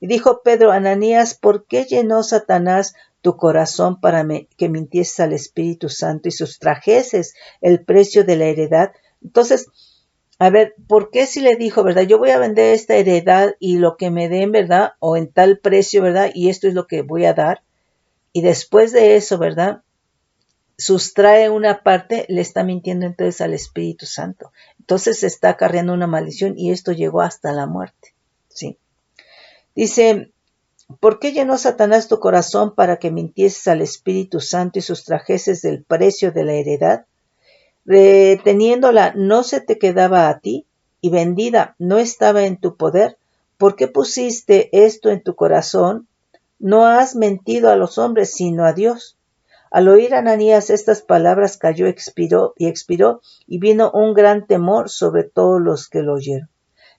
Y dijo Pedro: Ananías, ¿por qué llenó Satanás tu corazón para que mintieses al Espíritu Santo y sustrajeses el precio de la heredad? Entonces, a ver, ¿por qué si le dijo, verdad? Yo voy a vender esta heredad y lo que me den, ¿verdad? O en tal precio, ¿verdad? Y esto es lo que voy a dar. Y después de eso, ¿verdad? Sustrae una parte, le está mintiendo entonces al Espíritu Santo. Entonces se está acarreando una maldición y esto llegó hasta la muerte. ¿Sí? Dice: ¿por qué llenó Satanás tu corazón para que mintieses al Espíritu Santo y sustrajeses del precio de la heredad? Reteniéndola no se te quedaba a ti, y vendida no estaba en tu poder. ¿Por qué pusiste esto en tu corazón? No has mentido a los hombres, sino a Dios. Al oír Ananías estas palabras, cayó, expiró, y vino un gran temor sobre todos los que lo oyeron.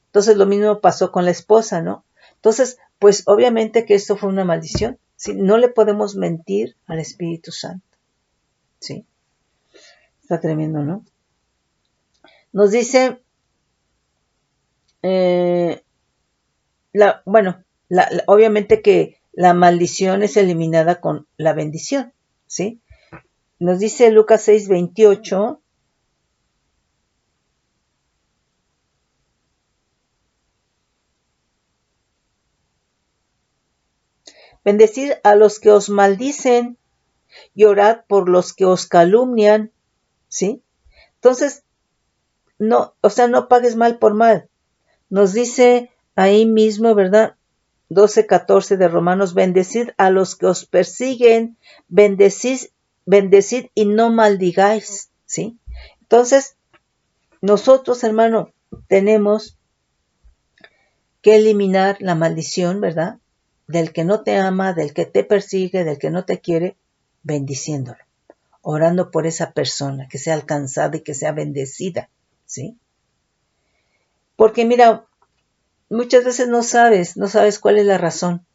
Entonces lo mismo pasó con la esposa, ¿no? Entonces, pues obviamente que esto fue una maldición. ¿Sí? No le podemos mentir al Espíritu Santo. ¿Sí? Está tremendo, ¿no? Nos dice, obviamente que la maldición es eliminada con la bendición, ¿sí? Nos dice Lucas 6:28. Bendecid a los que os maldicen y orad por los que os calumnian, ¿sí? Entonces, no, o sea, no pagues mal por mal. Nos dice ahí mismo, ¿verdad? 12:14 de Romanos: bendecid a los que os persiguen, bendecid y no maldigáis, ¿sí? Entonces, nosotros, hermano, tenemos que eliminar la maldición, ¿verdad? Del que no te ama, del que te persigue, del que no te quiere, bendiciéndolo, orando por esa persona, que sea alcanzada y que sea bendecida, ¿sí? Porque mira, muchas veces no sabes cuál es la razón,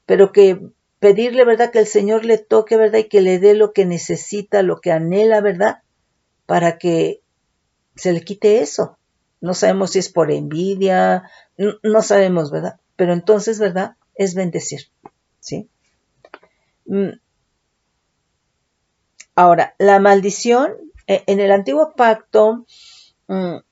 pero que pedirle, ¿verdad?, que el Señor le toque, ¿verdad?, y que le dé lo que necesita, lo que anhela, ¿verdad?, para que se le quite eso. No sabemos si es por envidia, no sabemos, ¿verdad? Pero entonces, ¿verdad?, es bendecir, ¿sí? Ahora, la maldición, en el antiguo pacto, la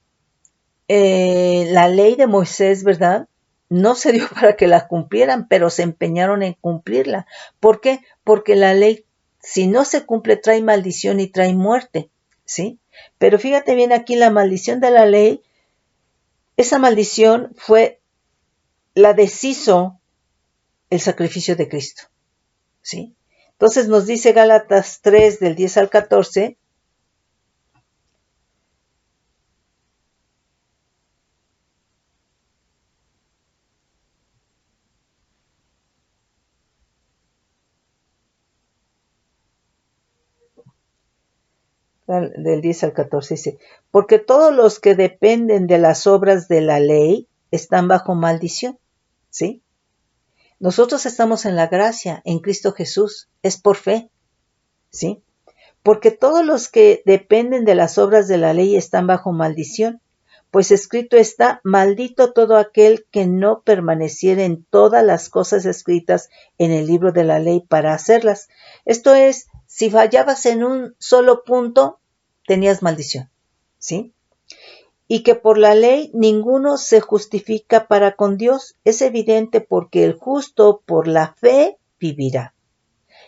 ley de Moisés, ¿verdad?, no se dio para que la cumplieran, pero se empeñaron en cumplirla. ¿Por qué? Porque la ley, si no se cumple, trae maldición y trae muerte, ¿sí? Pero fíjate bien aquí, la maldición de la ley, esa maldición fue, la deshizo el sacrificio de Cristo, ¿sí? Entonces nos dice Gálatas 3 del 10 al 14, del 10 al 14 dice, porque todos los que dependen de las obras de la ley están bajo maldición, ¿sí? Nosotros estamos en la gracia, en Cristo Jesús, es por fe, ¿sí? Porque todos los que dependen de las obras de la ley están bajo maldición, pues escrito está, maldito todo aquel que no permaneciera en todas las cosas escritas en el libro de la ley para hacerlas. Esto es, si fallabas en un solo punto, tenías maldición, ¿sí? Y que por la ley ninguno se justifica para con Dios. Es evidente porque el justo por la fe vivirá.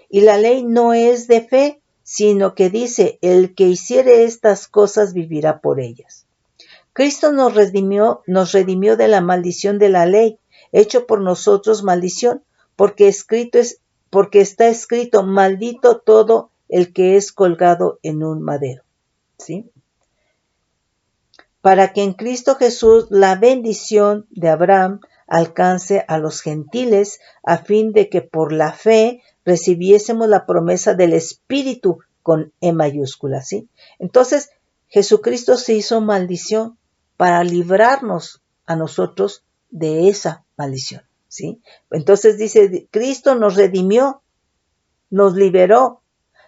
Y la ley no es de fe, sino que dice, el que hiciere estas cosas vivirá por ellas. Cristo nos redimió de la maldición de la ley, hecho por nosotros maldición, porque está escrito, maldito todo el que es colgado en un madero, ¿sí? Para que en Cristo Jesús la bendición de Abraham alcance a los gentiles, a fin de que por la fe recibiésemos la promesa del Espíritu con E mayúscula, ¿sí? Entonces, Jesucristo se hizo maldición para librarnos a nosotros de esa maldición, ¿sí? Entonces dice, Cristo nos redimió, nos liberó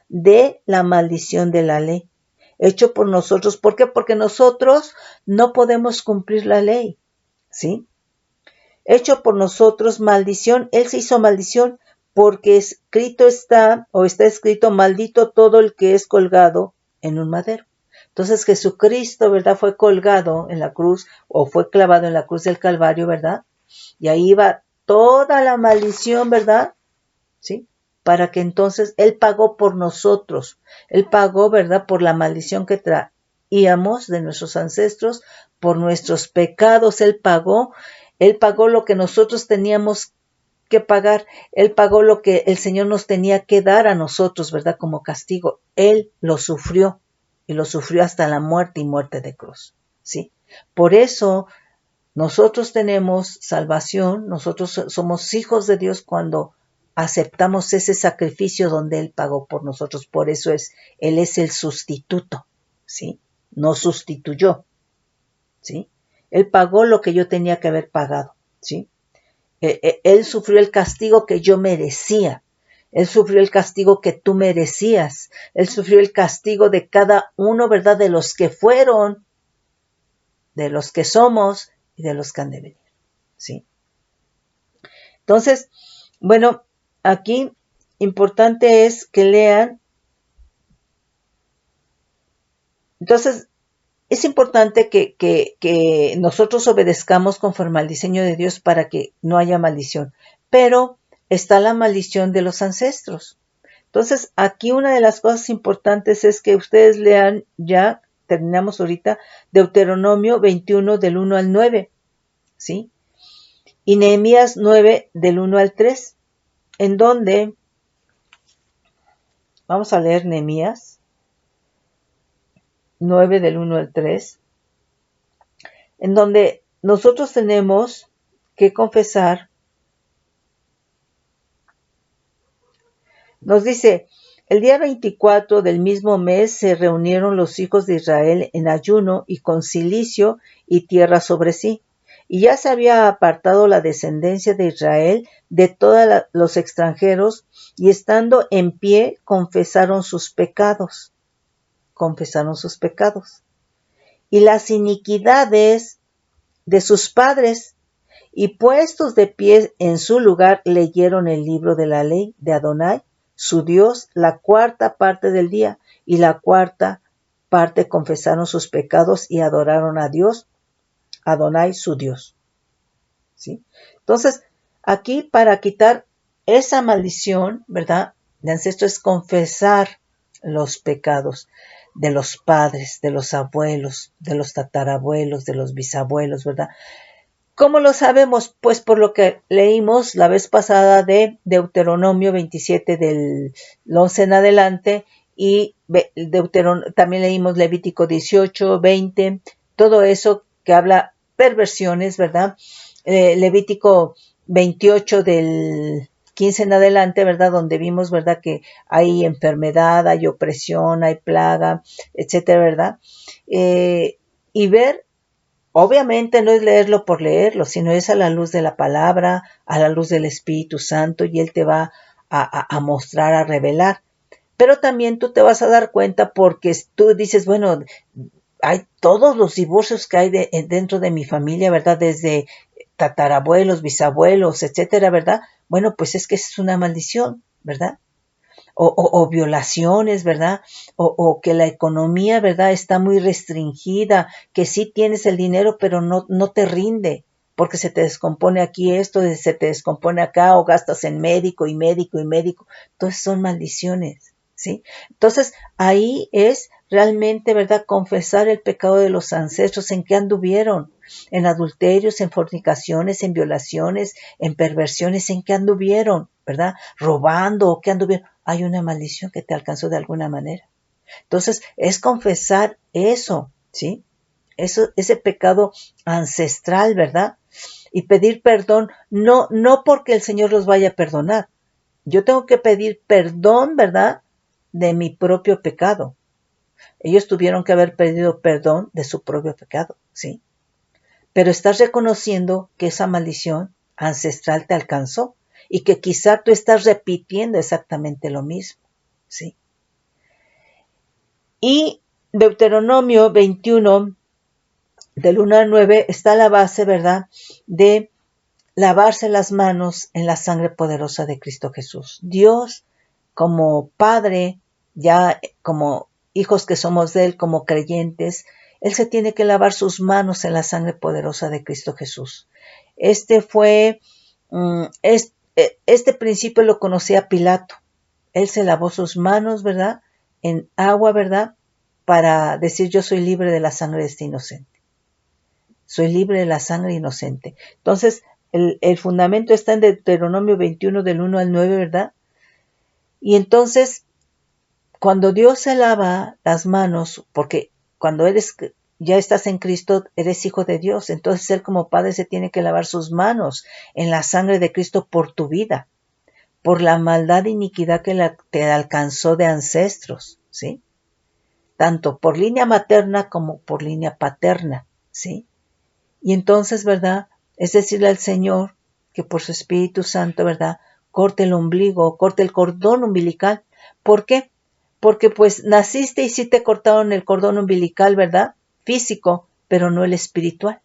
de la maldición de la ley, hecho por nosotros. ¿Por qué? Porque nosotros no podemos cumplir la ley, ¿sí? Hecho por nosotros maldición, Él se hizo maldición porque escrito está, o está escrito, maldito todo el que es colgado en un madero. Entonces Jesucristo, ¿verdad? Fue colgado en la cruz, o fue clavado en la cruz del Calvario, ¿verdad? Y ahí va toda la maldición, ¿verdad? ¿Sí? Para que entonces Él pagó por nosotros. Él pagó, ¿verdad? Por la maldición que traíamos de nuestros ancestros, por nuestros pecados. Él pagó lo que nosotros teníamos que pagar. Él pagó lo que el Señor nos tenía que dar a nosotros, ¿verdad? Como castigo. Él lo sufrió, y lo sufrió hasta la muerte, y muerte de cruz, ¿sí? Por eso nosotros tenemos salvación, nosotros somos hijos de Dios cuando aceptamos ese sacrificio donde Él pagó por nosotros. Por eso Él es el sustituto, ¿sí? Nos sustituyó, ¿sí? Él pagó lo que yo tenía que haber pagado, ¿sí? Él sufrió el castigo que yo merecía. Él sufrió el castigo que tú merecías. Él sufrió el castigo de cada uno, ¿verdad? De los que fueron, de los que somos y de los que han de venir, ¿sí? Entonces, bueno, aquí importante es que lean. Entonces, es importante que nosotros obedezcamos conforme al diseño de Dios para que no haya maldición. Pero está la maldición de los ancestros. Entonces, aquí una de las cosas importantes es que ustedes lean, ya terminamos ahorita, Deuteronomio 21 del 1 al 9, ¿sí? Y Nehemías 9 del 1 al 3, en donde, vamos a leer Nehemías 9 del 1 al 3, en donde nosotros tenemos que confesar. Nos dice, el día 24 del mismo mes se reunieron los hijos de Israel en ayuno y con cilicio y tierra sobre sí. Y ya se había apartado la descendencia de Israel de todos los extranjeros, y estando en pie confesaron sus pecados. Confesaron sus pecados y las iniquidades de sus padres, y puestos de pie en su lugar leyeron el libro de la ley de Adonai, su Dios, la cuarta parte del día, y la cuarta parte confesaron sus pecados y adoraron a Dios, Adonai, su Dios, ¿sí? Entonces, aquí para quitar esa maldición, ¿verdad? De ancestros es confesar los pecados. de los padres, de los abuelos, de los tatarabuelos, de los bisabuelos, ¿verdad? ¿Cómo lo sabemos? Pues por lo que leímos la vez pasada de Deuteronomio 27 del 11 en adelante y también leímos Levítico 18, 20, todo eso que habla perversiones, ¿verdad? Levítico 28 del 15 en adelante, ¿verdad? Donde vimos, ¿verdad? Que hay enfermedad, hay opresión, hay plaga, etcétera, ¿verdad? Y ver, obviamente no es leerlo por leerlo, sino es a la luz de la palabra, a la luz del Espíritu Santo, y Él te va a mostrar, a revelar. Pero también tú te vas a dar cuenta porque tú dices, bueno, hay todos los divorcios que hay dentro de mi familia, ¿verdad? Desde tatarabuelos, bisabuelos, etcétera, ¿verdad? Bueno, pues es que es una maldición, ¿verdad? O violaciones, ¿verdad? O que la economía, ¿verdad? Está muy restringida, que sí tienes el dinero, pero no te rinde, porque se te descompone aquí esto, se te descompone acá, o gastas en médico y médico y médico. Entonces son maldiciones, ¿sí? Entonces ahí es realmente, ¿verdad? Confesar el pecado de los ancestros, en qué anduvieron, en adulterios, en fornicaciones, en violaciones, en perversiones, en qué anduvieron, ¿verdad? Robando o qué anduvieron. Hay una maldición que te alcanzó de alguna manera. Entonces, es confesar eso, ¿sí? Eso, ese pecado ancestral, ¿verdad? Y pedir perdón, no porque el Señor los vaya a perdonar. Yo tengo que pedir perdón, ¿verdad? De mi propio pecado. Ellos tuvieron que haber pedido perdón de su propio pecado, ¿sí? Pero estás reconociendo que esa maldición ancestral te alcanzó y que quizá tú estás repitiendo exactamente lo mismo, ¿sí? Y Deuteronomio 21, del 1 al 9, está la base, ¿verdad?, de lavarse las manos en la sangre poderosa de Cristo Jesús. Dios, como Padre, ya como hijos que somos de Él, como creyentes, Él se tiene que lavar sus manos en la sangre poderosa de Cristo Jesús. Este principio lo conocía Pilato. Él se lavó sus manos, ¿verdad?, en agua, ¿verdad?, para decir: yo soy libre de la sangre de este inocente. Soy libre de la sangre inocente. Entonces, el fundamento está en Deuteronomio 21 del 1 al 9, ¿verdad? Y entonces, cuando Dios se lava las manos, porque cuando ya estás en Cristo, eres hijo de Dios, entonces Él como Padre se tiene que lavar sus manos en la sangre de Cristo por tu vida, por la maldad e iniquidad que te alcanzó de ancestros, ¿sí? Tanto por línea materna como por línea paterna, ¿sí? Y entonces, ¿verdad?, es decirle al Señor que por su Espíritu Santo, ¿verdad?, corte el ombligo, corte el cordón umbilical. ¿Por qué? Porque pues naciste y sí te cortaron el cordón umbilical, ¿verdad?, físico, pero no el espiritual.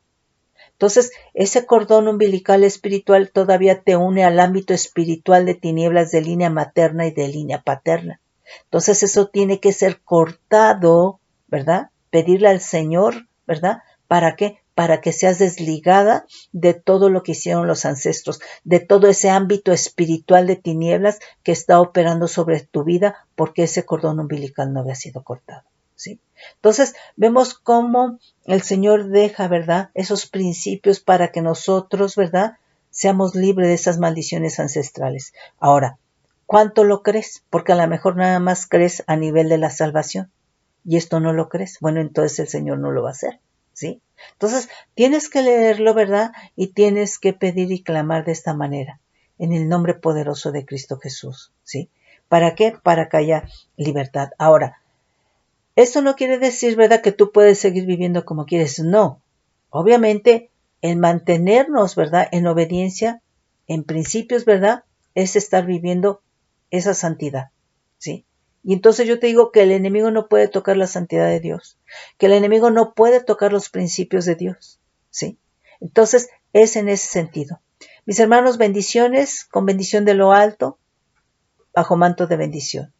Entonces, ese cordón umbilical espiritual todavía te une al ámbito espiritual de tinieblas de línea materna y de línea paterna. Entonces, eso tiene que ser cortado, ¿verdad? Pedirle al Señor, ¿verdad? ¿Para qué? Para que seas desligada de todo lo que hicieron los ancestros, de todo ese ámbito espiritual de tinieblas que está operando sobre tu vida, porque ese cordón umbilical no había sido cortado, ¿sí? Entonces, vemos cómo el Señor deja, ¿verdad?, esos principios para que nosotros, ¿verdad?, seamos libres de esas maldiciones ancestrales. Ahora, ¿cuánto lo crees? Porque a lo mejor nada más crees a nivel de la salvación y esto no lo crees. Bueno, entonces el Señor no lo va a hacer, ¿sí? Entonces, tienes que leerlo, ¿verdad?, y tienes que pedir y clamar de esta manera, en el nombre poderoso de Cristo Jesús, ¿sí? ¿Para qué? Para que haya libertad. Ahora, esto no quiere decir, ¿verdad?, que tú puedes seguir viviendo como quieres. No. Obviamente, el mantenernos, ¿verdad?, en obediencia, en principios, ¿verdad?, es estar viviendo esa santidad, ¿sí? Y entonces yo te digo que el enemigo no puede tocar la santidad de Dios, que el enemigo no puede tocar los principios de Dios, ¿sí? Entonces, es en ese sentido. Mis hermanos, bendiciones, con bendición de lo alto, bajo manto de bendición.